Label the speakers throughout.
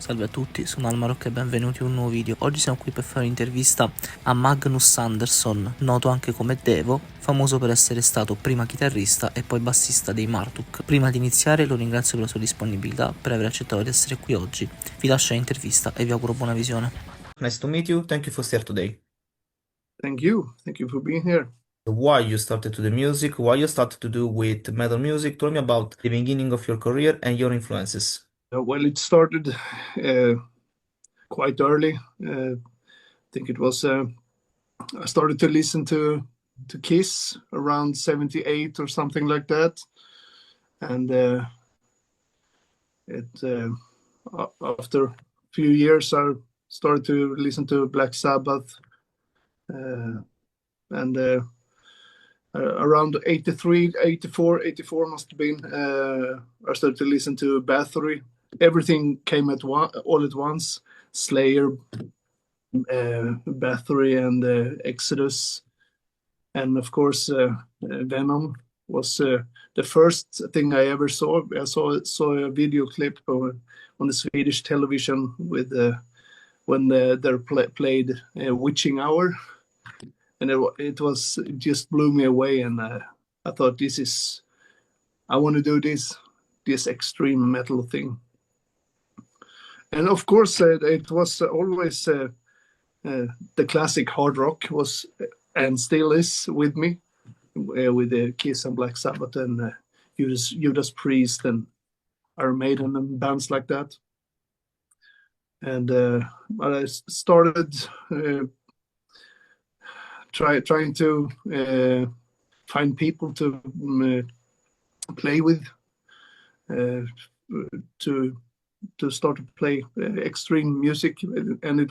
Speaker 1: Salve a tutti, sono Almarok e benvenuti in un nuovo video. Oggi siamo qui per fare un'intervista a Magnus Andersson, noto anche come Devo, famoso per essere stato prima chitarrista e poi bassista dei Marduk. Prima di iniziare lo ringrazio per la sua disponibilità, per aver accettato di essere qui oggi. Vi lascio l'intervista e vi auguro buona visione. Nice to meet you, thank you for staying today.
Speaker 2: Thank you for being here.
Speaker 1: Why you started to do music, why you started to do with metal music, tell me about the beginning of your career and your influences.
Speaker 2: Well, it started quite early. I think it was. I started to listen to Kiss around '78 or something like that, and after a few years, I started to listen to Black Sabbath, and around 83, 84 must have been. I started to listen to Bathory. Everything came all at once. Slayer, Bathory, and Exodus, and of course Venom was the first thing I ever saw. I saw a video clip on the Swedish television with when they played Witching Hour, and it just blew me away. And I thought, I want to do this extreme metal thing. And of course, it was always the classic hard rock was and still is with me, with the Kiss and Black Sabbath and Judas Priest and Iron Maiden and bands like that. And I started trying to find people to play with, to start to play extreme music, and it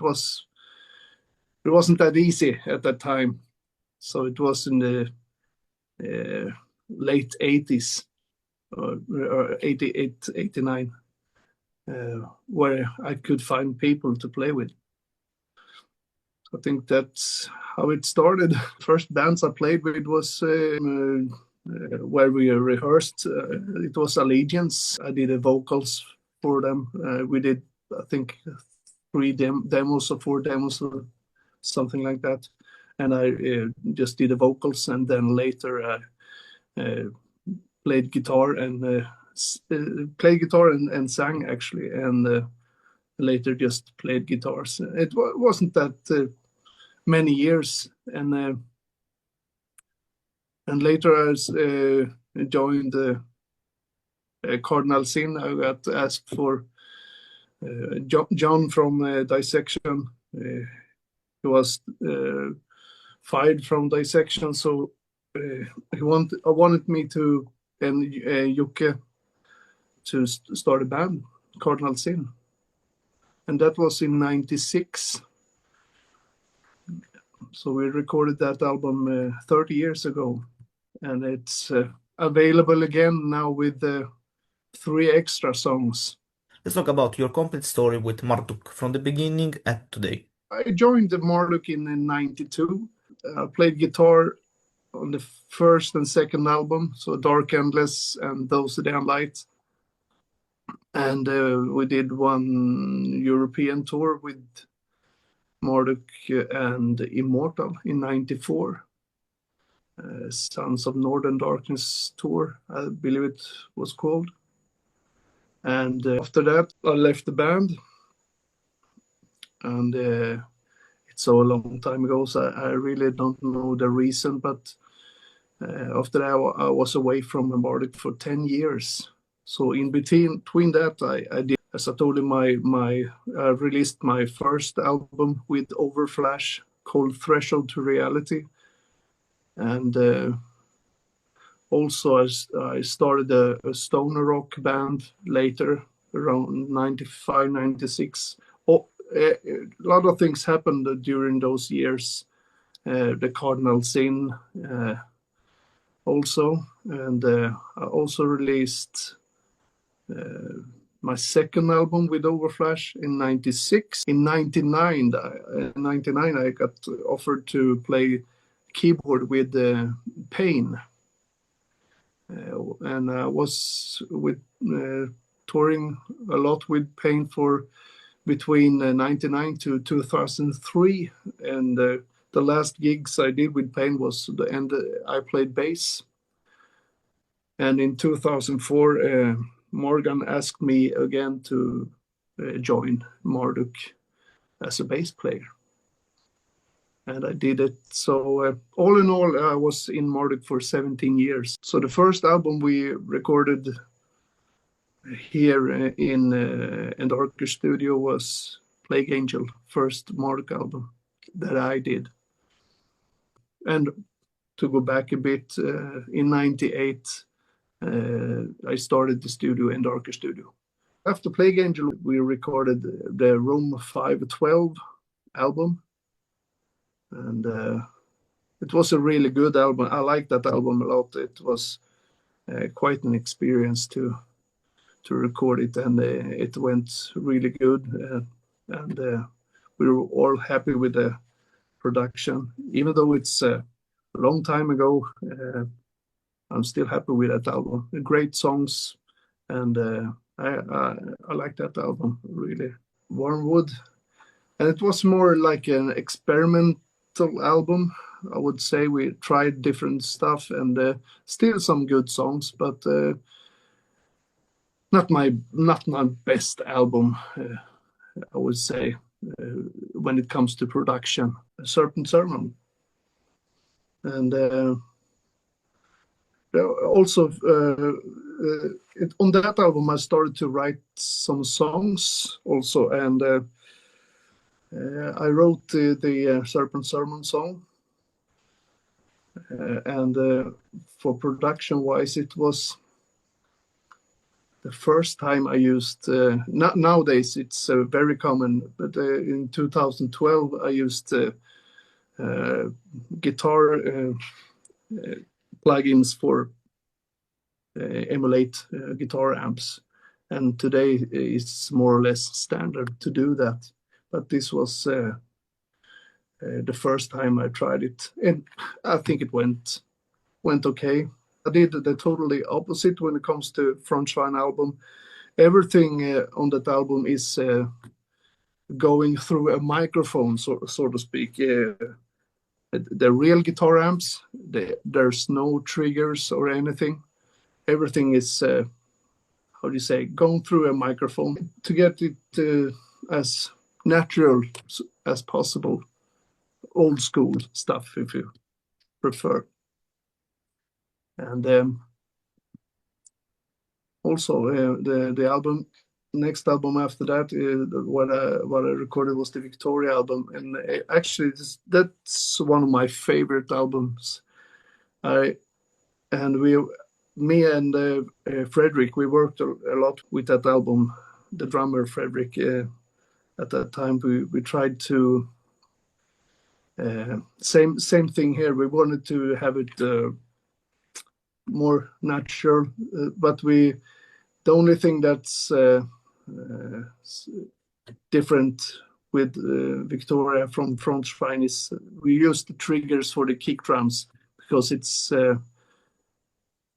Speaker 2: wasn't that easy at that time. So it was in the late 80s, or 88, 89, where I could find people to play with. I think that's how it started. First bands I played with was where we rehearsed. It was Allegiance. I did the vocals for them. We did, I think, 3 demos or 4 demos or something like that. And I just did the vocals, and then later I played guitar and sang actually, and later just played guitars. It wasn't that many years, and later I joined Cardinal Sin. I got asked for John from Dissection. He was fired from Dissection, so I wanted me to, and Jocke, to start a band, Cardinal Sin, and that was in '96. So we recorded that album 30 years ago, and it's available again now with 3 extra songs.
Speaker 1: Let's talk about your complete story with Marduk from the beginning and today.
Speaker 2: I joined the Marduk in '92. I played guitar on the first and second album, so Dark Endless and Those Day and Light. And we did 1 European tour with Marduk and Immortal in '94. Sons of Northern Darkness tour, I believe it was called. And after that, I left the band. And it's so a long time ago, so I really don't know the reason. But after that, I was away from Marduk for 10 years. So in between that, I did, as I told you, I released my first album with Overflash called Threshold to Reality. And also I started a stoner rock band later, around '95, '96. A lot of things happened during those years. The Cardinal Sin also, and I also released my second album with Overflash in '96. In '99, I got offered to play keyboard with Pain, and I was touring a lot with Pain for between 99 to 2003, and the last gigs I did with Pain was I played bass. And in 2004, Morgan asked me again to join Marduk as a bass player. And I did it. So all in all, I was in Marduk for 17 years. So the first album we recorded here in Andarker Studio was Plague Angel, first Marduk album that I did. And to go back a bit, in 98, I started the studio in Andarker Studio. After Plague Angel, we recorded the Room 512 album. And it was a really good album. I liked that album a lot. It was quite an experience to record it, and it went really good. And we were all happy with the production. Even though it's a long time ago, I'm still happy with that album. Great songs, and I like that album, really. Wormwood. And it was more like an experimental album. I would say we tried different stuff, and still some good songs, but not my best album, I would say, when it comes to production. Serpent Sermon. And also on that album I started to write some songs also, and I wrote the Serpent Sermon song, and for production wise it was the first time I used, nowadays it's very common, but in 2012 I used guitar plugins for emulate guitar amps, and today it's more or less standard to do that, but this was the first time I tried it, and I think it went okay. I did the totally opposite when it comes to Frontschwein album. Everything on that album is going through a microphone, so to speak. The real guitar amps, there's no triggers or anything. Everything is, how do you say, going through a microphone to get it as natural as possible. Old school stuff, if you prefer. And also the album, next album after that, what I recorded was the Victoria album, and actually that's one of my favorite albums. Me and Fredrik, we worked a lot with that album. The drummer Fredrik, at that time we tried to same thing here. We wanted to have it more natural, but the only thing that's different with Victoria from Frontschwein is we use the triggers for the kick drums, because it's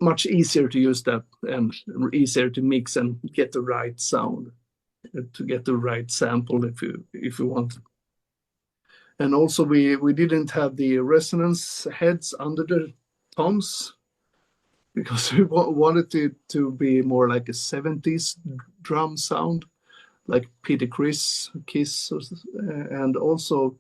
Speaker 2: much easier to use that and easier to mix and get the right sound, to get the right sample if you want. And also we didn't have the resonance heads under the toms, because we wanted it to be more like a 70s drum sound, like Peter Criss, Kiss, and also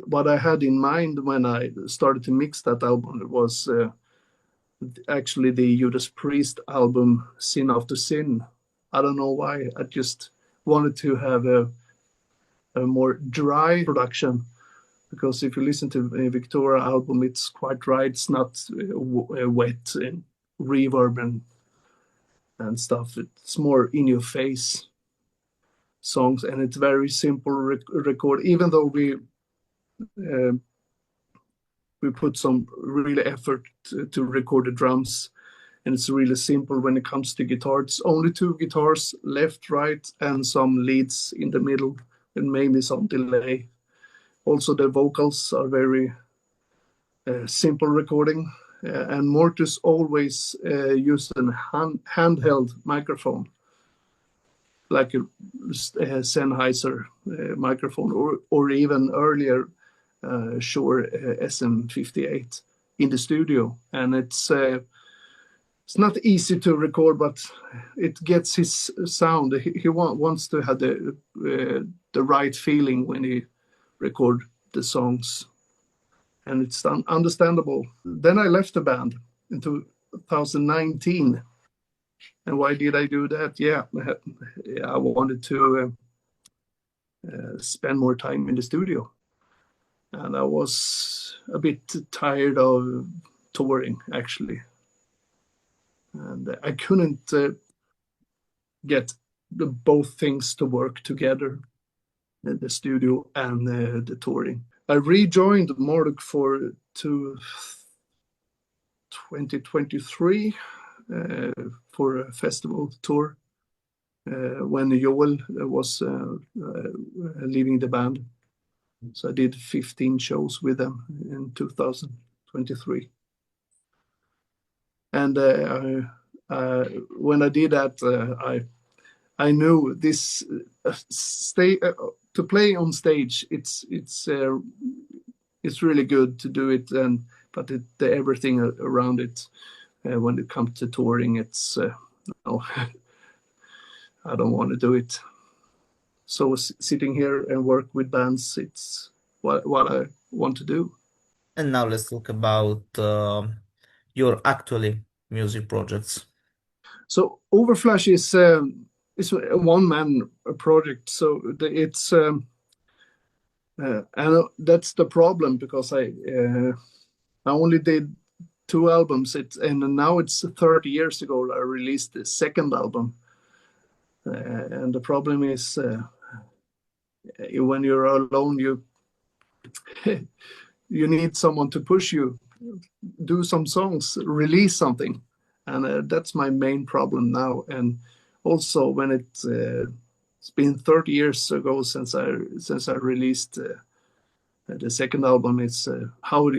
Speaker 2: what I had in mind when I started to mix that album was actually the Judas Priest album, Sin After Sin. I don't know why, I just wanted to have a more dry production, because if you listen to a Victoria album, it's quite dry. It's not wet and reverb and stuff. It's more in your face songs, and it's very simple record. Even though we put some really effort to record the drums, and it's really simple when it comes to guitar. It's only 2 guitars, left, right, and some leads in the middle, and maybe some delay. Also, the vocals are very simple recording, and Mortis always used a handheld microphone. like a Sennheiser microphone, or even earlier Shure SM58 in the studio, and it's not easy to record, but it gets his sound. He wants to have the right feeling when he record the songs, and it's understandable. Then I left the band in 2019. And why did I do that? Yeah, I wanted to spend more time in the studio. And I was a bit tired of touring, actually. And I couldn't get both things to work together, the studio and the touring. I rejoined Marduk for 2023 for a festival tour when Joel was leaving the band. So I did 15 shows with them in 2023. And when I did that, I knew this to play on stage. It's really good to do it, but everything around it when it comes to touring, it's no, I don't want to do it. So sitting here and work with bands, it's what I want to do.
Speaker 1: And now let's talk about your actually music projects.
Speaker 2: So Overflash is a one-man project. So it's and that's the problem, because I only did 2 albums. And now it's 30 years ago I released the second album. And the problem is when you're alone, you need someone to push you, do some songs, release something, and that's my main problem now. And also when it's been 30 years ago since I released the second album, it's how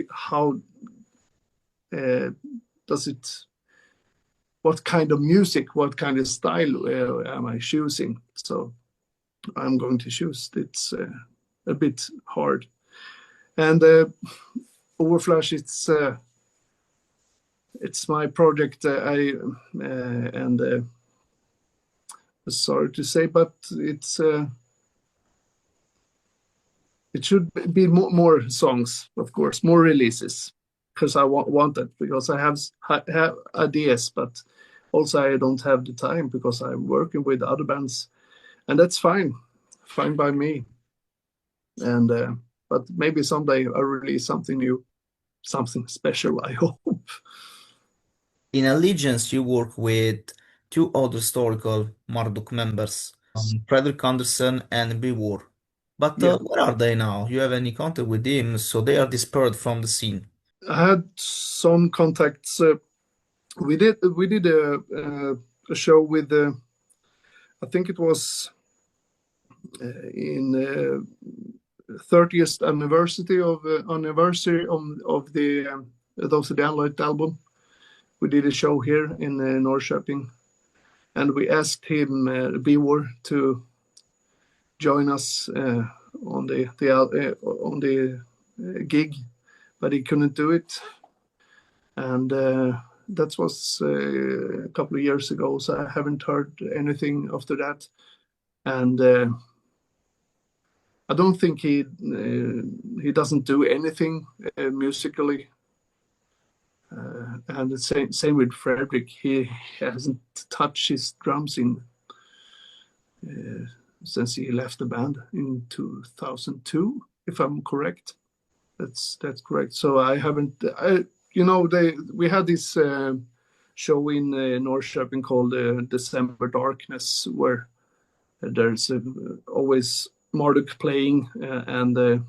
Speaker 2: does it? What kind of music, what kind of style am I choosing? So I'm going to choose. It's a bit hard. And Overflash, it's my project. Sorry to say, but it should be more songs, of course, more releases, because I want that, because I have ideas, but also I don't have the time because I'm working with other bands, and that's fine by me. And but maybe someday I'll release something new, something special, I hope.
Speaker 1: In Allegiance, you work with two other historical Marduk members, Fredrik Andersson and Bewar. But
Speaker 2: Yeah,
Speaker 1: where are they now? You have any contact with them? So they are dispersed from the scene.
Speaker 2: I had some contacts. We did a show with I think it was in 30th anniversary of the Those Are the Unlight album. We did a show here in Norrköping, and we asked him, Bewar, to join us on the gig, but he couldn't do it, and that was a couple of years ago. So I haven't heard anything after that, and I don't think he doesn't do anything musically. And the same with Fredrik. He hasn't touched his drums since he left the band in 2002, if I'm correct. That's correct. So I haven't. We had this show in Norrköping called December Darkness, where there's always Marduk playing and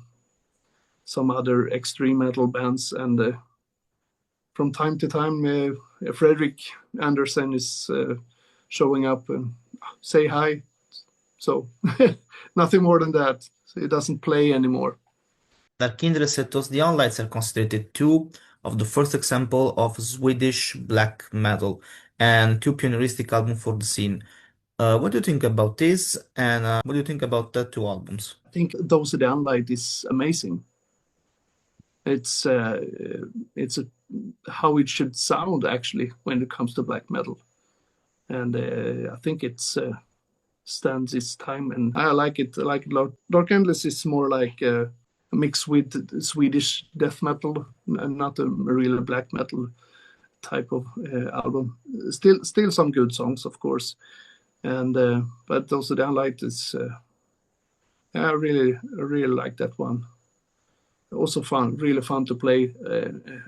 Speaker 2: some other extreme metal bands, and from time to time Fredrik Andersson is showing up and say hi. So nothing more than that. So he doesn't play anymore.
Speaker 1: Dark Kindred Setos, the Onlights are considered two of the first example of Swedish black metal and two pioneeristic albums for the scene.
Speaker 3: What do you think about this, and what do you think about the two albums?
Speaker 2: I think Those of the Unlight is amazing. It's it's a, how it should sound actually when it comes to black metal, and I think it's stands its time, and I like it. I like it a lot. Dark Endless is more like a mix with Swedish death metal and not a real black metal type of album. Still some good songs, of course, and but Those of the Unlight is I really like that one. Also fun, really fun to play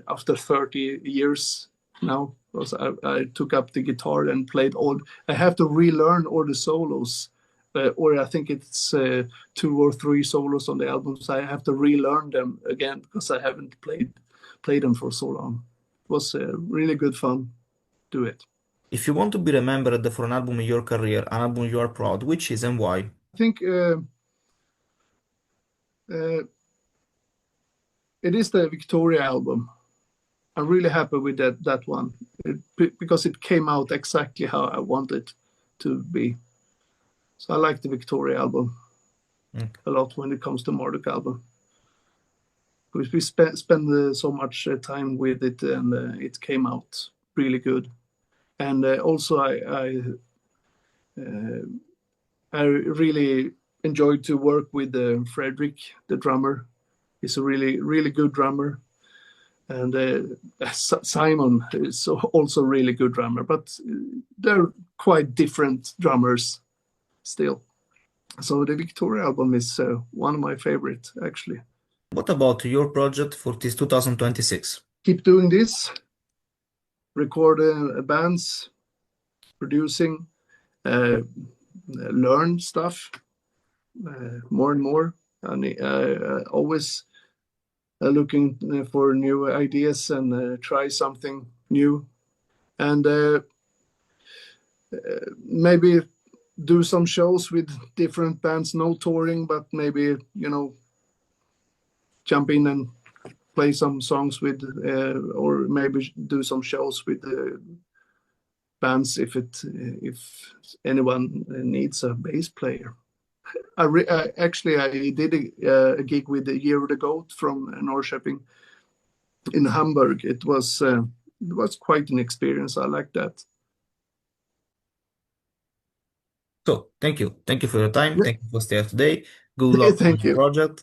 Speaker 2: after 30 years now. Because I took up the guitar and played all. I have to relearn all the solos, or I think it's 2 or 3 solos on the album. So I have to relearn them again because I haven't played them for so long. It was really good fun. Do it.
Speaker 3: If you want to be remembered for an album in your career, an album you are proud, which is and why?
Speaker 2: I think uh, it is the Victoria album. I'm really happy with that one because it came out exactly how I wanted to be. So I like the Victoria album
Speaker 3: Mm.
Speaker 2: a lot when it comes to Marduk album because we spend so much time with it, and it came out really good. And also uh, I really enjoyed to work with Frederick, the drummer. He's a really good drummer. And Simon is also a really good drummer, but they're quite different drummers still. So the Victoria album is one of my favorite, actually.
Speaker 3: What about your project for this 2026?
Speaker 2: Keep doing this, record bands, producing, learn stuff more and more, and always looking for new ideas and try something new, and maybe do some shows with different bands, no touring, but maybe jump in and play some songs with or maybe do some shows with bands if anyone needs a bass player. Actually I did a gig with the Year of the Goat from Norrköping in Hamburg. It was quite an experience. I like that.
Speaker 3: So, thank you. Thank you for your time.
Speaker 2: Yeah.
Speaker 3: Thank you for staying today. Good luck on
Speaker 2: Thank
Speaker 3: your
Speaker 2: you.
Speaker 3: project.